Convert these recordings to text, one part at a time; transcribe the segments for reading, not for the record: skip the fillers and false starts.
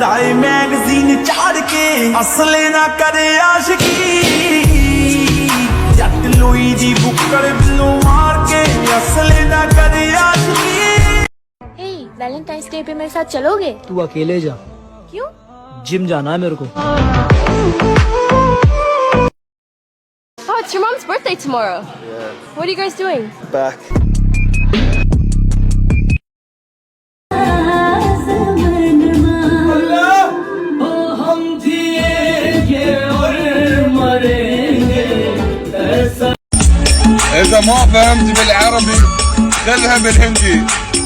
लाए मैगजीन चाड़ के असले ना करे आशिकी जट लोई दी बुक्कर बिल्लो मार के असले ना करे आशिकी। वैलेंटाइंस डे पे मेरे साथ चलोगे? तू अकेले जा। क्यों? जिम जाना है मेरे को। Oh, it's your mom's birthday tomorrow. Yeah. What are you guys doing? Back. إذا ما فهمت بالعربي خذها بالهندي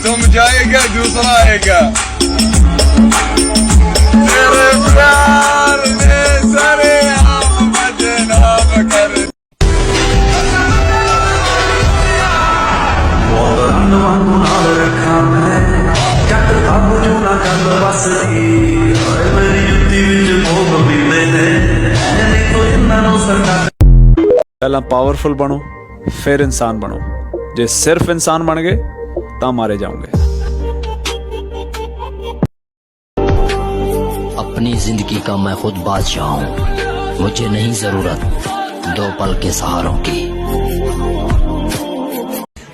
ثم جايقة دوس رايقة पहला पावरफुल बनो फिर इंसान बनो। जे सिर्फ इंसान बन गए तो मारे जाओगे। अपनी जिंदगी का मैं खुद बादशाह हूँ, मुझे नहीं जरूरत दो पल के सहारों की।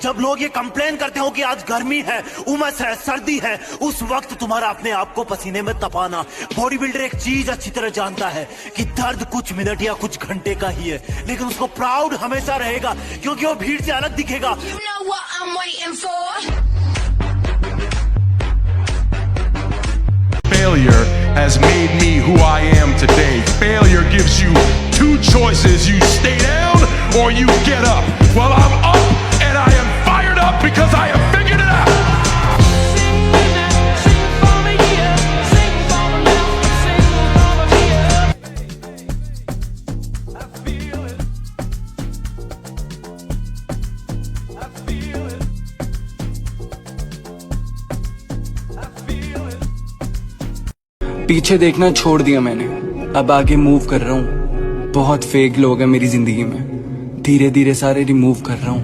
जब लोग ये कंप्लेन करते हो कि आज गर्मी है, उमस है, सर्दी है, उस वक्त तुम्हारा अपने आप को पसीने में तपाना। बॉडी बिल्डर एक चीज अच्छी तरह जानता है कि दर्द कुछ मिनट या कुछ घंटे का ही है, लेकिन उसको प्राउड हमेशा रहेगा क्योंकि वो भीड़ से अलग दिखेगा। Failure has made me who I am today. Failure gives you two choices: you stay down or you get up. Well, I'm up and I am fired up because I have figured it out. पीछे देखना छोड़ दिया मैंने, अब आगे move कर रहा हूँ। बहुत फेक लोग हैं मेरी जिंदगी में, धीरे धीरे सारे रिमूव कर रहा हूँ।